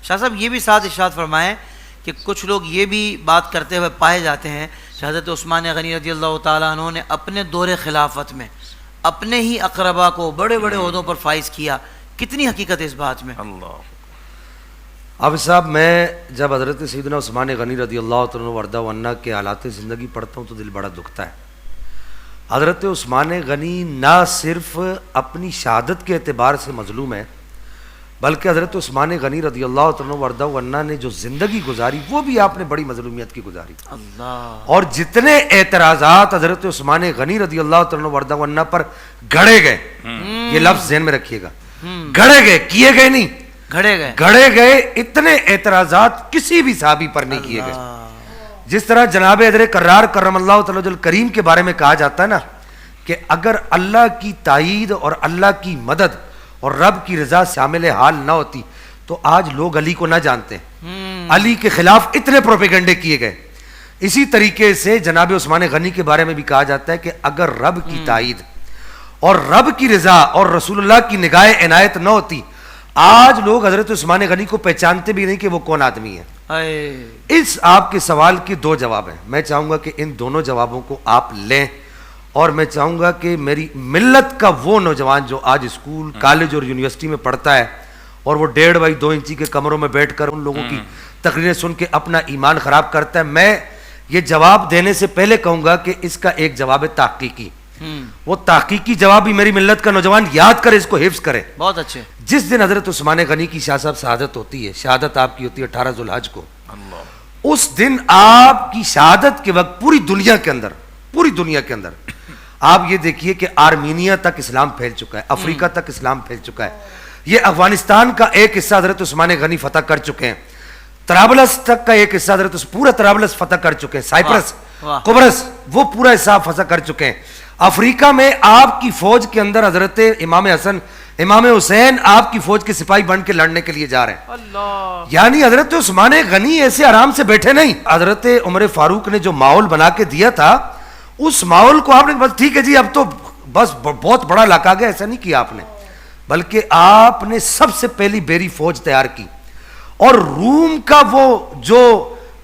شاہ صاحب یہ بھی ساتھ ارشاد فرمائیں کہ کچھ لوگ یہ بھی بات کرتے ہوئے پائے جاتے ہیں کہ حضرت عثمان غنی رضی اللہ تعالیٰ عنہ نے اپنے دور خلافت میں اپنے ہی اقربا کو بڑے بڑے عہدوں پر فائز کیا. کتنی حقیقت ہے اس بات میں؟ اللہ. اب صاحب میں جب حضرت سیدنا عثمان غنی رضی اللہ تعالیٰ وردہ عنہ کے حالات زندگی پڑھتا ہوں تو دل بڑا دکھتا ہے. حضرت عثمان غنی نہ صرف اپنی شہادت کے اعتبار سے مظلوم ہے بلکہ حضرت عثمان غنی رضی اللہ تعالیٰ وردہ عنہ نے جو زندگی گزاری وہ بھی آپ نے بڑی مظلومیت کی گزاری. اللہ. اور جتنے اعتراضات حضرت عثمان غنی رضی اللہ تعالیٰ وردہ عنہ پر گھڑے گئے, یہ لفظ ذہن میں رکھیے گا, گھڑے گئے, کیے گئے نہیں, گھڑے گئے, اتنے اعتراضات کسی بھی صحابی پر نہیں کیے گئے. جس طرح جناب حضرت کرار کرم اللہ تعالیٰ الکریم کے بارے میں کہا جاتا ہے نا کہ اگر اللہ کی تائید اور اللہ کی مدد اور رب کی رضا شامل حال نہ ہوتی تو آج لوگ علی کو نہ جانتے. علی کے خلاف اتنے پروپیگنڈے کیے گئے. اسی طریقے سے جناب عثمان غنی کے بارے میں بھی کہا جاتا ہے کہ اگر رب کی تائید اور رب کی رضا اور رسول اللہ کی نگاہ عنایت نہ ہوتی آج لوگ حضرت عثمان غنی کو پہچانتے بھی نہیں کہ وہ کون آدمی ہے. اس آپ کے سوال کے دو جواب ہیں. میں چاہوں گا کہ ان دونوں جوابوں کو آپ لیں اور میں چاہوں گا کہ میری ملت کا وہ نوجوان جو آج اسکول کالج اور یونیورسٹی میں پڑھتا ہے اور وہ 1.5 بائی 2 انچی کے کمروں میں بیٹھ کر ان لوگوں کی تقریریں سن کے اپنا ایمان خراب کرتا ہے, میں یہ جواب دینے سے پہلے کہوں گا کہ اس کا ایک جواب ہے تحقیقی. وہ تحقیقی جواب بھی میری ملت کا نوجوان یاد کرے, اس کو حفظ کرے. بہت اچھے. جس دن حضرت عثمان غنی کی شاہ صاحب شہادت ہوتی ہے, شہادت آپ کی ہوتی ہے 18 ذوالحج کو, اس دن آپ کی شہادت کے وقت پوری دنیا کے اندر آپ یہ دیکھیے کہ آرمینیا تک اسلام پھیل چکا ہے, افریقہ تک اسلام پھیل چکا ہے, یہ افغانستان کا ایک حصہ حضرت عثمان غنی فتح کر چکے ہیں, طرابلس تک کا ایک حصہ حضرت پورا طرابلس فتح کر چکے ہیں, سائپرس قبرس وہ پورا حصہ فتح کر چکے ہیں. افریقہ میں آپ کی فوج کے اندر حضرت امام حسن امام حسین آپ کی فوج کے سپاہی بن کے لڑنے کے لیے جا رہے ہیں. اللہ. یعنی حضرت عثمان غنی ایسے آرام سے بیٹھے نہیں. حضرت عمر فاروق نے جو ماحول بنا کے دیا تھا اس ماحول کو آپ نے بس ٹھیک ہے جی اب تو بس بہت بڑا علاقہ آ گیا, ایسا نہیں کیا آپ نے, بلکہ آپ نے سب سے پہلی بیری فوج تیار کی اور روم کا وہ جو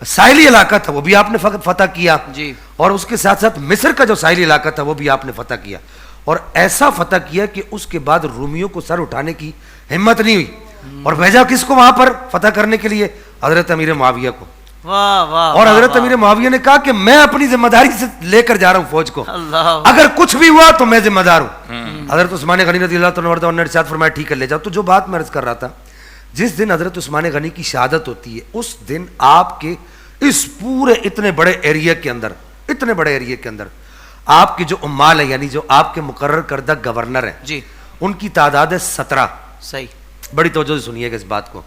ساحلی علاقہ تھا وہ بھی آپ نے فتح کیا جی, اور اس کے ساتھ ساتھ مصر کا جو ساحلی علاقہ تھا وہ بھی آپ نے فتح کیا, اور ایسا فتح کیا کہ اس کے بعد رومیوں کو سر اٹھانے کی ہمت نہیں ہوئی, اور بھیجا کس کو وہاں پر فتح کرنے کے لیے؟ حضرت امیر معاویہ کو. اور حضرت امیر معاویہ نے کہا کہ میں اپنی ذمہ داری سے لے کر جا رہا ہوں فوج کو, اگر کچھ بھی ہوا تو میں ذمہ دار ہوں. حضرت عثمان غنی رضی اللہ تعالیٰ نے ارشاد فرمایا ٹھیک ہے لے جاؤ. تو جو بات میں عرض کر رہا تھا, جس دن حضرت عثمان غنی کی شہادت ہوتی ہے اس دن آپ کے اس پورے اتنے بڑے ایریا کے اندر آپ کے جو عمال ہیں یعنی جو آپ کے مقرر کردہ گورنر ہیں جی, ان کی تعداد ہے 17. صحیح, بڑی توجہ سے سنیے گا اس بات کو.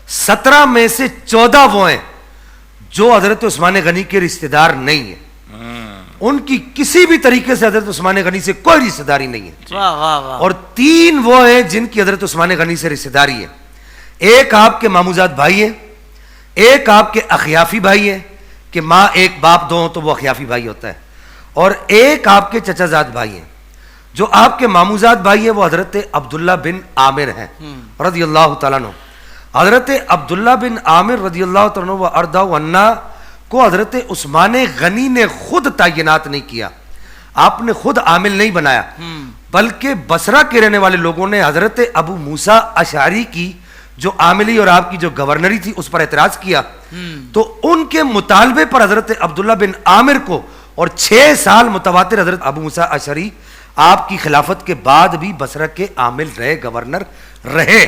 17 میں سے 14 وہ ہیں جو حضرت عثمان غنی کے رشتہ دار نہیں ہیں, ان کی کسی بھی طریقے سے حضرت عثمان غنی سے کوئی رشتہ داری نہیں ہے, اور 3 وہ ہیں جن کی حضرت عثمان غنی سے رشتہ داری ہے. ایک آپ کے ماموزاد بھائی ہیں, ایک آپ کے اخیافی بھائی ہیں کہ ماں ایک باپ دو تو وہ اخیافی بھائی ہوتا ہے, اور ایک آپ کے چچا زاد بھائی ہیں. جو آپ کے ماموزاد بھائی ہیں وہ حضرت عبداللہ بن عامر ہیں رضی اللہ تعالیٰ عنہ. حضرت عبداللہ بن عامر رضی اللہ تعالیٰ عنہ و ارضا عنہ کو حضرت عثمان غنی نے خود تعینات نہیں کیا, آپ نے خود عامل نہیں بنایا, بلکہ بصرہ کے رہنے والے لوگوں نے حضرت ابو موسیٰ اشعری کی جو عاملی اور آپ کی جو گورنری تھی اس پر اعتراض کیا, تو ان کے مطالبے پر حضرت عبداللہ بن عامر کو, اور 6 سال متواتر حضرت ابو موسیٰ اشعری آپ کی خلافت کے بعد بھی بصرہ کے عامل رہے, گورنر رہے.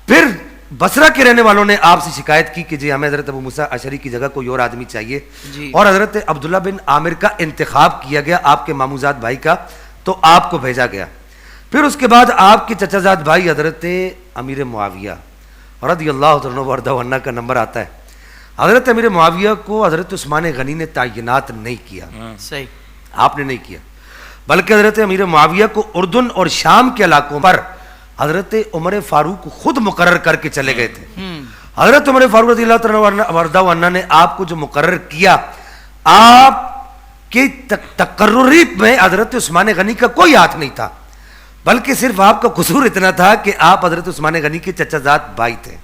پھر بصرہ کے رہنے والوں نے آپ سے شکایت کی کہ جی ہمیں حضرت ابو موسیٰ اشعری کی جگہ کوئی اور آدمی چاہیے جی, اور حضرت عبداللہ بن عامر کا انتخاب کیا گیا آپ کے ماموزاد بھائی کا, تو آپ کو بھیجا گیا. پھر اس کے بعد آپ کے چچا زاد بھائی حضرت امیر معاویہ رضی اللہ عنہ کا نمبر آتا ہے. حضرت امیر معاویہ کو حضرت عثمان غنی نے تعینات نہیں کیا, صحیح, آپ نے نہیں کیا, بلکہ حضرت امیر معاویہ کو اردن اور شام کے علاقوں پر حضرت عمر فاروق خود مقرر کر کے چلے گئے تھے. حضرت عمر فاروق رضی اللہ عنہ نے آپ کو جو مقرر کیا, آپ کے تقرری میں حضرت عثمان غنی کا کوئی ہاتھ نہیں تھا, بلکہ صرف آپ کا قصور اتنا تھا کہ آپ حضرت عثمان غنی کے چچا زاد بھائی تھے.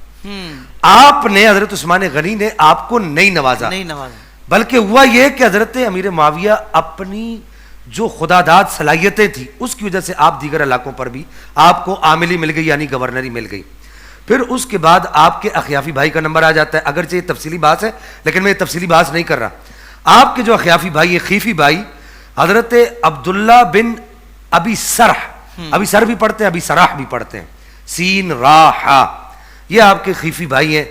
آپ نے حضرت عثمان غنی نے آپ کو نہیں نوازا، نہیں نوازا، بلکہ ہوا یہ کہ حضرت امیر معاویہ اپنی جو خدا داد صلاحیتیں تھی اس کی وجہ سے آپ دیگر علاقوں پر بھی آپ کو عاملی مل گئی، یعنی گورنری مل گئی. پھر اس کے بعد آپ کے اخیافی بھائی کا نمبر آ جاتا ہے. اگرچہ یہ تفصیلی بات ہے لیکن میں یہ تفصیلی بات نہیں کر رہا. آپ کے جو اخیافی بھائی، خیفی بھائی حضرت عبداللہ بن ابی سرح، ابی سر بھی پڑھتے ہیں، ابی سراح بھی پڑھتے ہیں، سین را ہا، یہ آپ کے خیفی بھائی ہیں.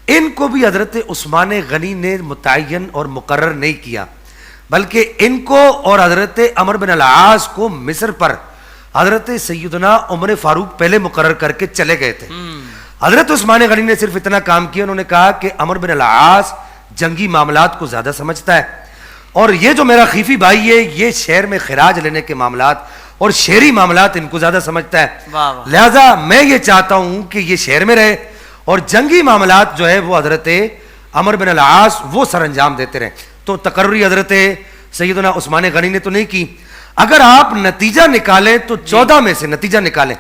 ان کو بھی حضرت عثمان غنی نے متعین اور مقرر نہیں کیا، بلکہ ان کو اور حضرت عمر بن العاص کو مصر پر حضرت سیدنا عمر فاروق پہلے مقرر کر کے چلے گئے تھے. حضرت عثمان غنی نے صرف اتنا کام کیا، انہوں نے کہا کہ عمر بن العاص جنگی معاملات کو زیادہ سمجھتا ہے، اور یہ جو میرا خیفی بھائی ہے یہ شہر میں خراج لینے کے معاملات اور شہری معاملات ان کو زیادہ سمجھتا ہے. لہذا میں یہ چاہتا ہوں کہ یہ شہر میں رہے اور جنگی معاملات جو ہے وہ حضرت عمر بن العاص وہ سر انجام دیتے رہے. تو تقرری حضرت سیدنا عثمان غنی نے تو نہیں کی. اگر آپ نتیجہ نکالیں تو 14 میں سے نتیجہ نکالیں،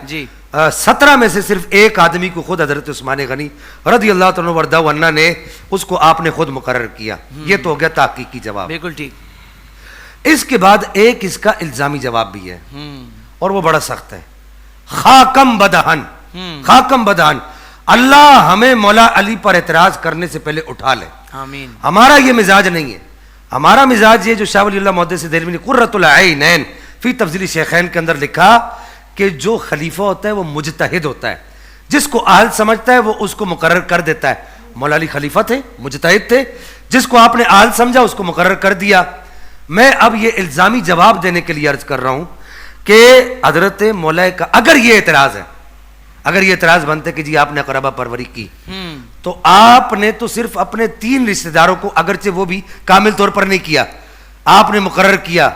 17 میں سے صرف ایک آدمی کو خود حضرت عثمان غنی رضی اللہ تعالیٰ وردہ عنہ نے اس کو آپ نے خود مقرر کیا. یہ تو ہو گیا تحقیقی جواب. بالکل ٹھیک. اس کے بعد ایک اس کا الزامی جواب بھی ہے اور وہ بڑا سخت ہے. خاکم بدہن، خاکم بدہن، اللہ ہمیں مولا علی پر اعتراض کرنے سے پہلے اٹھا لے. آمین. ہمارا یہ مزاج نہیں ہے. ہمارا مزاج یہ جو شاہ ولی اللہ محدث دہلوی نے قرۃ العینین فی تفضیل شیخین کے اندر لکھا کہ جو خلیفہ ہوتا ہے وہ مجتہد ہوتا ہے، جس کو اہل سمجھتا ہے وہ اس کو مقرر کر دیتا ہے. مولا علی خلیفہ تھے، مجتہد تھے، جس کو آپ نے اہل سمجھا اس کو مقرر کر دیا. میں اب یہ الزامی جواب دینے کے لیے عرض کر رہا ہوں کہ حضرت مولا کا اگر یہ اعتراض ہے، اگر یہ اعتراض بنتے کہ جی آپ نے اقربا پروری کی، تو آپ نے تو صرف اپنے 3 رشتہ داروں کو، اگرچہ وہ بھی کامل طور پر نہیں کیا، آپ نے مقرر کیا.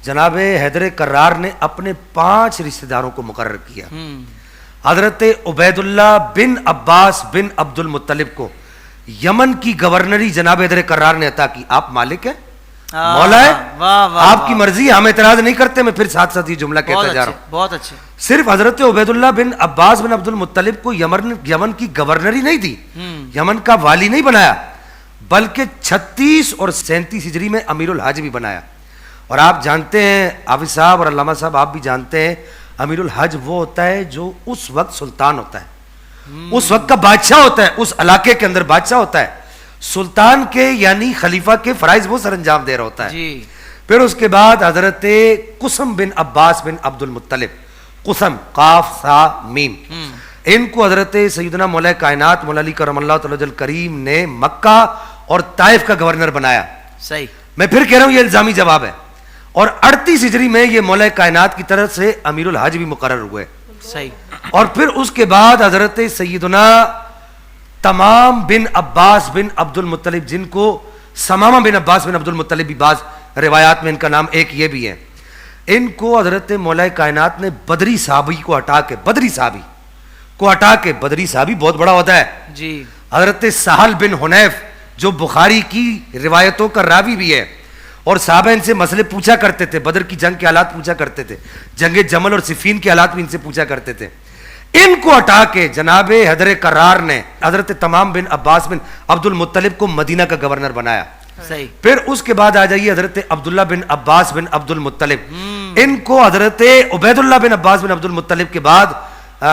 جناب حیدر کرار نے اپنے 5 رشتہ داروں کو مقرر کیا. حضرت عبید اللہ بن عباس بن عبد المطلب کو یمن کی گورنری جناب حیدر کرار نے عطا کی. آپ مالک ہیں، مولا ہے، آپ کی مرضی، ہم اعتراض نہیں کرتے. میں پھر ساتھ ساتھ یہ جملہ کہتا جا رہا ہوں. بہت اچھے. صرف حضرت عبید اللہ بن عباس بن عبد المطلب کو یمن کی گورنری نہیں دی، یمن کا والی نہیں بنایا، بلکہ 36 اور 37 ہجری میں امیر الحج بھی بنایا. اور آپ جانتے ہیں حافظ صاحب اور علامہ صاحب، آپ بھی جانتے ہیں امیر الحج وہ ہوتا ہے جو اس وقت سلطان ہوتا ہے، اس وقت کا بادشاہ ہوتا ہے، اس علاقے کے اندر بادشاہ ہوتا ہے. سلطان کے یعنی خلیفہ کے فرائض وہ سر انجام دے رہا ہوتا ہے. پھر اس کے بعد حضرت قسم بن عباس بن عبد المطلب، قسم قاف سا میم، ان کو حضرت سیدنا مولا کائنات مولا علی کرم اللہ تعالی الکریم نے مکہ اور طائف کا گورنر بنایا. صحیح. میں پھر کہہ رہا ہوں یہ الزامی جواب ہے. اور 38 ہجری میں یہ مولا کائنات کی طرف سے امیر الحج بھی مقرر ہوئے. صحیح. اور پھر اس کے بعد حضرت سیدنا تمام بن عباس بن عبد المطلب، جن کو سمامہ بن عباس بن عبد المطلب بھی بعض روایات میں ان کا نام ایک یہ بھی ہے، ان کو حضرت مولا کائنات نے بدری صحابی کو ہٹا کے، بدری صحابی کو ہٹا کے، بدری صحابی بہت بڑا ہوتا ہے جی، حضرت سہل بن حنیف جو بخاری کی روایتوں کا راوی بھی ہے، اور صحابہ ان سے مسئلے پوچھا کرتے تھے، بدر کی جنگ کے حالات پوچھا کرتے تھے، جنگ جمل اور صفین کے حالات بھی ان سے پوچھا کرتے تھے. ان کو ہٹا کے جناب حیدر کرار نے حضرت تمام بن عباس بن عبد المطلب کو مدینہ کا گورنر بنایا. صحیح. پھر اس کے بعد آ جائیے حضرت عبداللہ بن عباس بن عبد المطلب، ان کو حضرت عبید اللہ بن عباس بن عبد المطلب کے بعد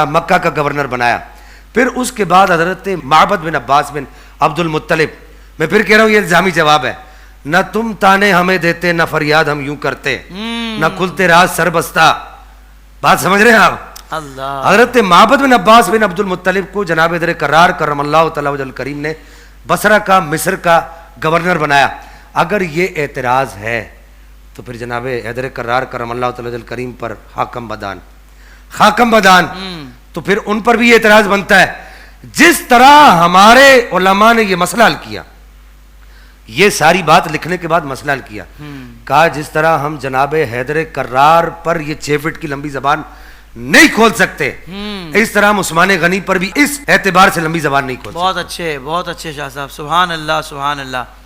مکہ کا گورنر بنایا. پھر اس کے بعد حضرت معبد بن عباس بن عبد المطلب. میں پھر کہہ رہا ہوں یہ الزامی جواب ہے، نہ تم تانے ہمیں دیتے، نہ فریاد ہم یوں کرتے، نہ کھلتے راز سر بستہ. بات سمجھ رہے ہیں آپ؟ اللہ. حضرت معبد بن عباس بن عبد المطلب کو جناب حیدر کرار کرم اللہ تعالی وجہ الکریم نے بصرہ کا، مصر کا گورنر بنایا. اگر یہ اعتراض ہے تو پھر جناب حیدر کرار کرم اللہ تعالی وجہ الکریم پر حاکم بدان، خاکم بدان، تو پھر ان پر بھی یہ اعتراض بنتا ہے. جس طرح ہمارے علماء نے یہ مسئلہ حل کیا، یہ ساری بات لکھنے کے بعد مسئلہ حل کیا، کہا جس طرح ہم جناب حیدر کرار پر یہ 6 فٹ کی لمبی زبان نہیں کھول سکتے، اس طرح ہم عثمان غنی پر بھی اس اعتبار سے لمبی زبان نہیں کھول سکتے. بہت اچھے شاہ صاحب، سبحان اللہ سبحان اللہ.